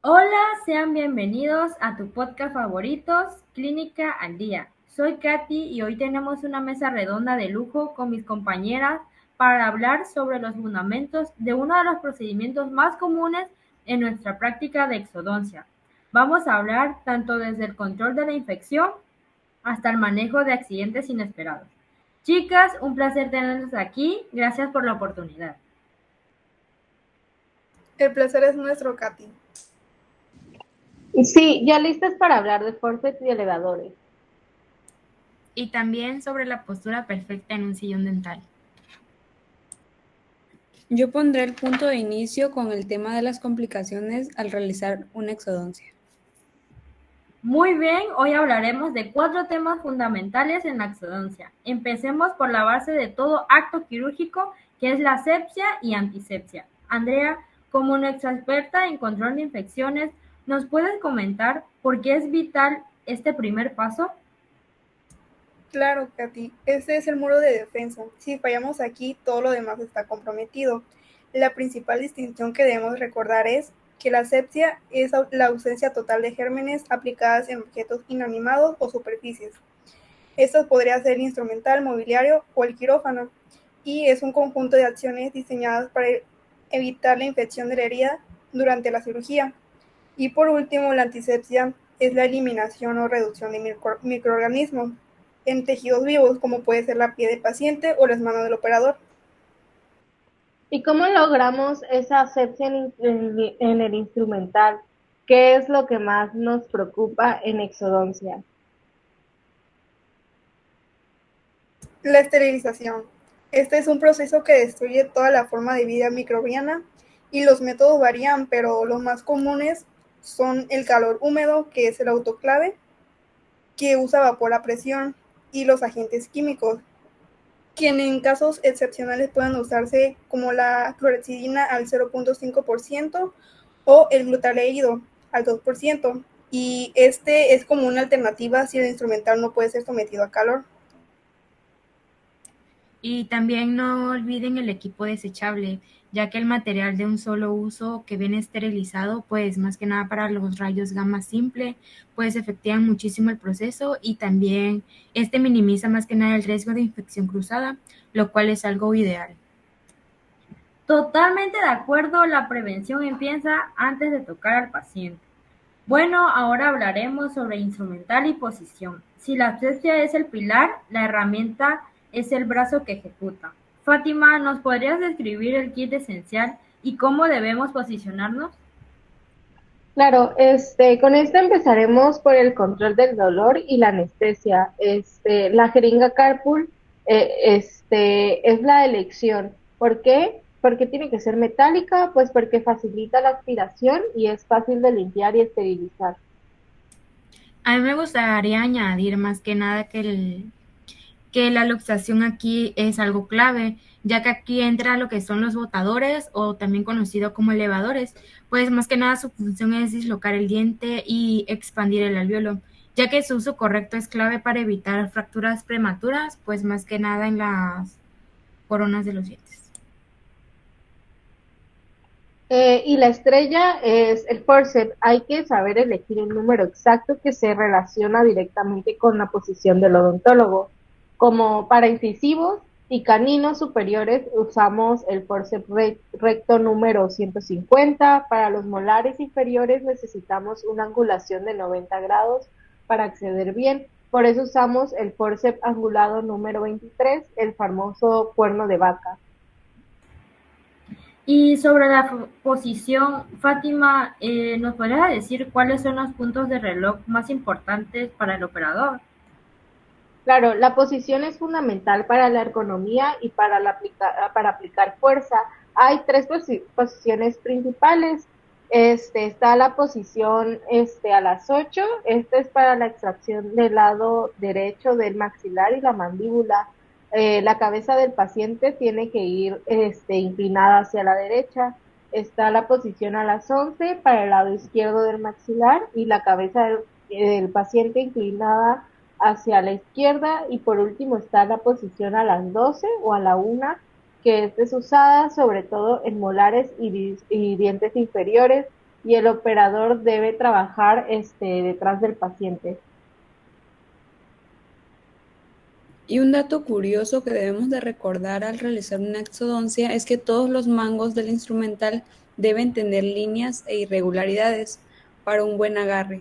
Hola, sean bienvenidos a tu podcast favoritos, Clínica al Día. Soy Katy y hoy tenemos una mesa redonda de lujo con mis compañeras para hablar sobre los fundamentos de uno de los procedimientos más comunes en nuestra práctica de exodoncia. Vamos a hablar tanto desde el control de la infección hasta el manejo de accidentes inesperados. Chicas, un placer tenerlas aquí. Gracias por la oportunidad. El placer es nuestro, Katy. Sí, ya listas para hablar de forceps y elevadores. Y también sobre la postura perfecta en un sillón dental. Yo pondré el punto de inicio con el tema de las complicaciones al realizar una exodoncia. Muy bien, hoy hablaremos de 4 temas fundamentales en la exodoncia. Empecemos por la base de todo acto quirúrgico, que es la asepsia y antisepsia. Andrea, como nuestra experta en control de infecciones, ¿nos puedes comentar por qué es vital este primer paso? Claro, Katy. Este es el muro de defensa. Si fallamos aquí, todo lo demás está comprometido. La principal distinción que debemos recordar es que la asepsia es la ausencia total de gérmenes aplicadas en objetos inanimados o superficies. Esto podría ser el instrumental, mobiliario o el quirófano, y es un conjunto de acciones diseñadas para evitar la infección de la herida durante la cirugía. Y por último, la antisepsia es la eliminación o reducción de microorganismos en tejidos vivos, como puede ser la piel del paciente o las manos del operador. ¿Y cómo logramos esa asepsia en el instrumental? ¿Qué es lo que más nos preocupa en exodoncia? La esterilización. Este es un proceso que destruye toda la forma de vida microbiana y los métodos varían, pero los más comunes son el calor húmedo, que es el autoclave, que usa vapor a presión, y los agentes químicos, que en casos excepcionales pueden usarse como la clorexidina al 0.5% o el glutaleido al 2%, y este es como una alternativa si el instrumental no puede ser sometido a calor. Y también no olviden el equipo desechable, ya que el material de un solo uso que viene esterilizado, pues más que nada para los rayos gamma simple, pues efectúan muchísimo el proceso y también este minimiza más que nada el riesgo de infección cruzada, lo cual es algo ideal. Totalmente de acuerdo, la prevención empieza antes de tocar al paciente. Bueno, ahora hablaremos sobre instrumental y posición. Si la asepsia es el pilar, la herramienta es el brazo que ejecuta. Fátima, ¿nos podrías describir el kit esencial y cómo debemos posicionarnos? Claro, con esto empezaremos por el control del dolor y la anestesia. La jeringa Carpool, es la elección. ¿Por qué? Porque tiene que ser metálica, pues porque facilita la aspiración y es fácil de limpiar y esterilizar. A mí me gustaría añadir más que nada que la luxación aquí es algo clave, ya que aquí entra lo que son los botadores o también conocido como elevadores, pues más que nada su función es dislocar el diente y expandir el alvéolo, ya que su uso correcto es clave para evitar fracturas prematuras, pues más que nada en las coronas de los dientes. Y la estrella es el forceps. Hay que saber elegir el número exacto que se relaciona directamente con la posición del odontólogo. Como para incisivos y caninos superiores usamos el forceps recto número 150. Para los molares inferiores necesitamos una angulación de 90 grados para acceder bien. Por eso usamos el forceps angulado número 23, el famoso cuerno de vaca. Y sobre la posición, Fátima, ¿nos podrías decir cuáles son los puntos de reloj más importantes para el operador? Claro, la posición es fundamental para la ergonomía y para aplicar fuerza. Hay tres posiciones principales. Está la posición a las 8. Esta es para la extracción del lado derecho del maxilar y la mandíbula. La cabeza del paciente tiene que ir inclinada hacia la derecha. Está la posición a las 11 para el lado izquierdo del maxilar y la cabeza del paciente inclinada hacia la izquierda, y por último está la posición a las 12 o a la 1, que es usada sobre todo en molares y dientes inferiores, y el operador debe trabajar detrás del paciente. Y un dato curioso que debemos de recordar al realizar una exodoncia es que todos los mangos del instrumental deben tener líneas e irregularidades para un buen agarre,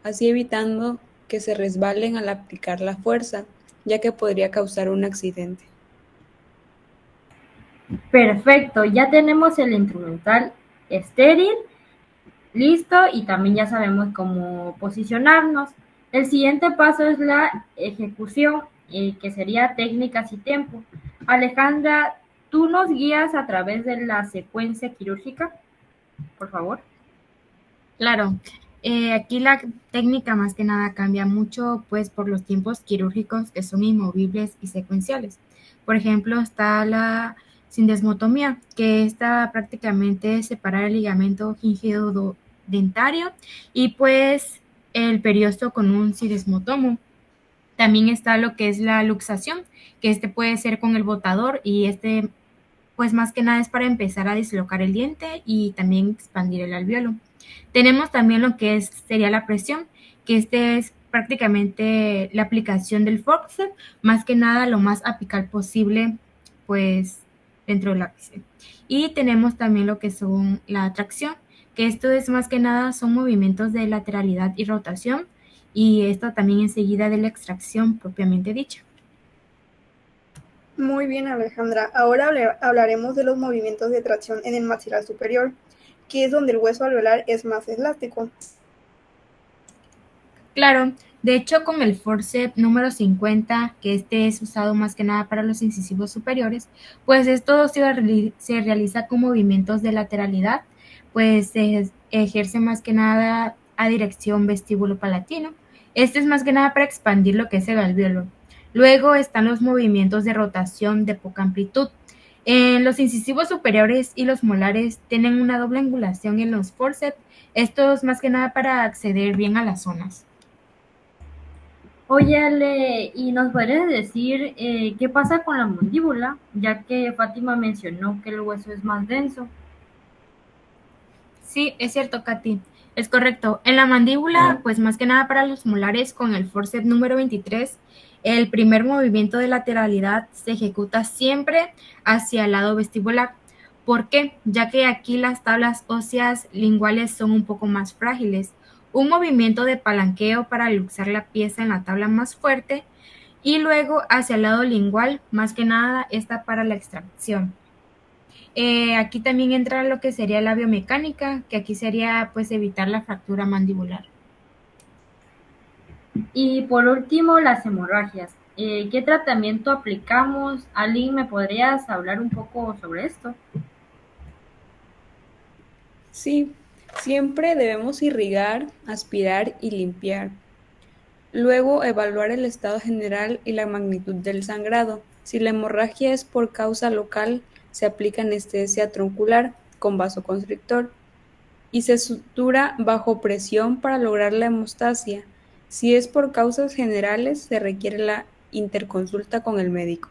así evitando que se resbalen al aplicar la fuerza, ya que podría causar un accidente. Perfecto, ya tenemos el instrumental estéril listo y también ya sabemos cómo posicionarnos. El siguiente paso es la ejecución, que sería técnicas y tiempo. Alejandra, ¿tú nos guías a través de la secuencia quirúrgica, por favor? Claro, aquí la técnica más que nada cambia mucho pues por los tiempos quirúrgicos que son inmovibles y secuenciales. Por ejemplo, está la sindesmotomía, que está prácticamente separar el ligamento gingivo dentario y pues el periosto con un sindesmotomo. También está lo que es la luxación, que puede ser con el botador y pues más que nada es para empezar a dislocar el diente y también expandir el alvéolo. Tenemos también lo que sería la presión, que es prácticamente la aplicación del forceps, más que nada lo más apical posible, pues dentro del ápice. Y tenemos también lo que son la tracción, que esto es más que nada son movimientos de lateralidad y rotación, y esto también enseguida de la extracción propiamente dicha. Muy bien, Alejandra. Ahora hablaremos de los movimientos de tracción en el maxilar superior, que es donde el hueso alveolar es más elástico. Claro, de hecho con el forceps número 50, que es usado más que nada para los incisivos superiores, pues esto se realiza con movimientos de lateralidad, pues se ejerce más que nada a dirección vestíbulo palatino. Este es más que nada para expandir lo que es el alvéolo. Luego están los movimientos de rotación de poca amplitud. Los incisivos superiores y los molares tienen una doble angulación en los forceps, esto es más que nada para acceder bien a las zonas. Oye, Ale, ¿y nos podrías decir qué pasa con la mandíbula? Ya que Fátima mencionó que el hueso es más denso. Sí, es cierto, Katy. Es correcto. En la mandíbula, pues más que nada para los molares con el forceps número 23, el primer movimiento de lateralidad se ejecuta siempre hacia el lado vestibular. ¿Por qué? Ya que aquí las tablas óseas linguales son un poco más frágiles. Un movimiento de palanqueo para luxar la pieza en la tabla más fuerte y luego hacia el lado lingual, más que nada esta para la extracción. Aquí también entra lo que sería la biomecánica, que aquí sería pues evitar la fractura mandibular. Y por último, las hemorragias. ¿Qué tratamiento aplicamos? Aline, ¿me podrías hablar un poco sobre esto? Sí, siempre debemos irrigar, aspirar y limpiar. Luego, evaluar el estado general y la magnitud del sangrado. Si la hemorragia es por causa local, se aplica anestesia troncular con vasoconstrictor y se sutura bajo presión para lograr la hemostasia. Si es por causas generales, se requiere la interconsulta con el médico.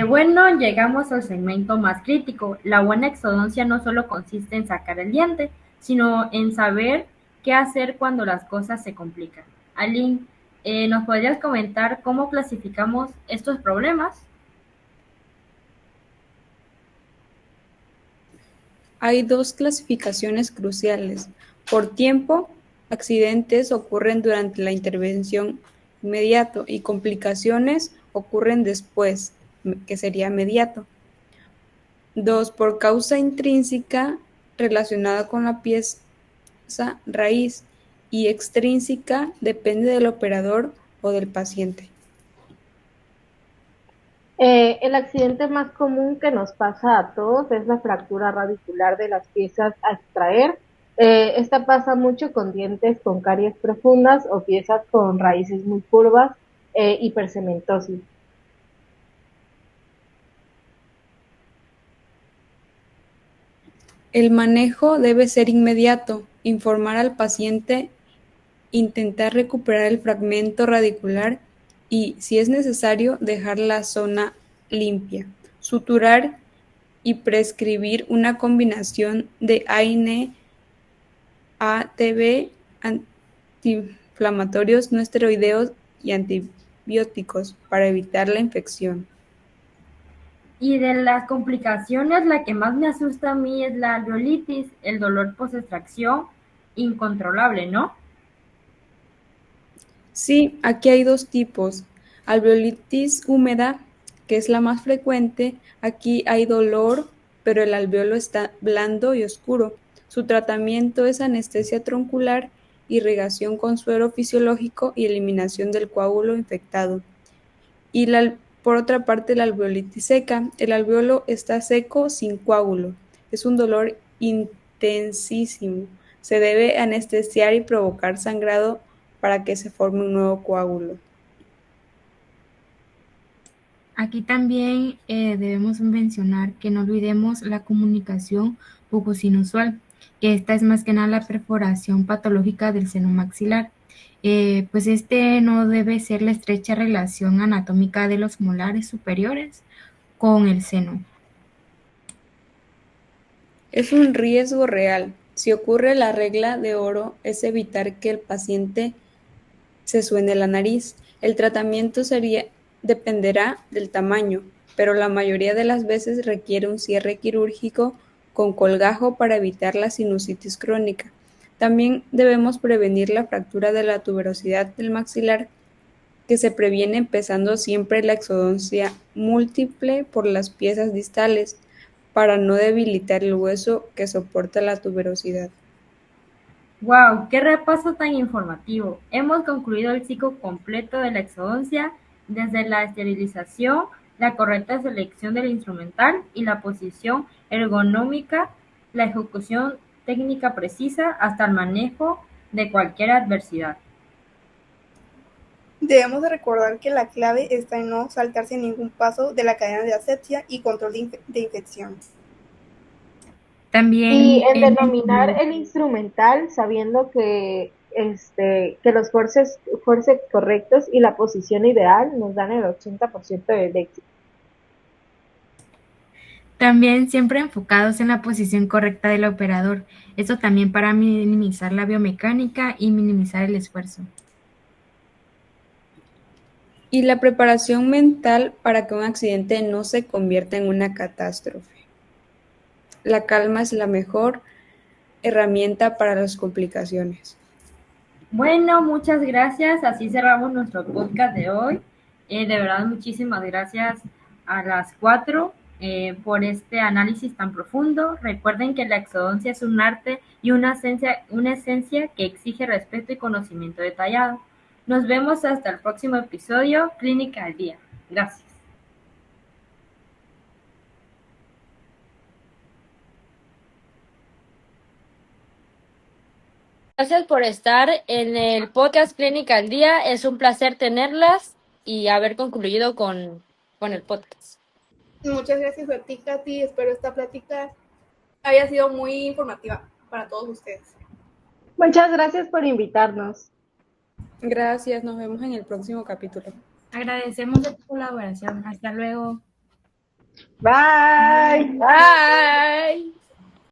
Bueno, llegamos al segmento más crítico. La buena exodoncia no solo consiste en sacar el diente, sino en saber qué hacer cuando las cosas se complican. Aline, ¿nos podrías comentar cómo clasificamos estos problemas? Hay dos clasificaciones cruciales. Por tiempo, accidentes ocurren durante la intervención inmediato y complicaciones ocurren después, que sería mediato. 2. Por causa intrínseca relacionada con la pieza raíz y extrínseca depende del operador o del paciente. El accidente más común que nos pasa a todos es la fractura radicular de las piezas a extraer. Esta pasa mucho con dientes con caries profundas o piezas con raíces muy curvas, hipercementosis. El manejo debe ser inmediato, informar al paciente, intentar recuperar el fragmento radicular y, si es necesario, dejar la zona limpia, suturar y prescribir una combinación de AINE, ATB, antiinflamatorios no esteroideos y antibióticos para evitar la infección. Y de las complicaciones, la que más me asusta a mí es la alveolitis, el dolor post-extracción incontrolable, ¿no? Sí, aquí hay dos tipos. Alveolitis húmeda, que es la más frecuente. Aquí hay dolor, pero el alveolo está blando y oscuro. Su tratamiento es anestesia troncular, irrigación con suero fisiológico y eliminación del coágulo infectado. Y por otra parte, la alveolitis seca. El alveolo está seco sin coágulo. Es un dolor intensísimo. Se debe anestesiar y provocar sangrado para que se forme un nuevo coágulo. Aquí también debemos mencionar que no olvidemos la comunicación bucosinusual, que esta es más que nada la perforación patológica del seno maxilar. Pues este no debe ser la estrecha relación anatómica de los molares superiores con el seno. Es un riesgo real. Si ocurre, la regla de oro es evitar que el paciente se suene la nariz. El tratamiento dependerá del tamaño, pero la mayoría de las veces requiere un cierre quirúrgico con colgajo para evitar la sinusitis crónica. También debemos prevenir la fractura de la tuberosidad del maxilar, que se previene empezando siempre la exodoncia múltiple por las piezas distales, para no debilitar el hueso que soporta la tuberosidad. ¡Wow! ¡Qué repaso tan informativo! Hemos concluido el ciclo completo de la exodoncia, desde la esterilización, la correcta selección del instrumental y la posición ergonómica, la ejecución técnica precisa, hasta el manejo de cualquier adversidad. Debemos de recordar que la clave está en no saltarse ningún paso de la cadena de asepsia y control de infección. También Y en denominar el instrumental sabiendo que los forces correctos y la posición ideal nos dan el 80% de éxito. También siempre enfocados en la posición correcta del operador, eso también para minimizar la biomecánica y minimizar el esfuerzo. Y la preparación mental para que un accidente no se convierta en una catástrofe. La calma es la mejor herramienta para las complicaciones. Bueno, muchas gracias. Así cerramos nuestro podcast de hoy. De verdad, muchísimas gracias a las cuatro por este análisis tan profundo. Recuerden que la exodoncia es un arte y una esencia que exige respeto y conocimiento detallado. Nos vemos hasta el próximo episodio, Clínica al Día. Gracias. Gracias por estar en el podcast Clínica al Día. Es un placer tenerlas y haber concluido con el podcast. Muchas gracias a ti, Katy. Espero esta plática haya sido muy informativa para todos ustedes. Muchas gracias por invitarnos. Gracias, nos vemos en el próximo capítulo. Agradecemos de tu colaboración. Hasta luego. Bye. Bye.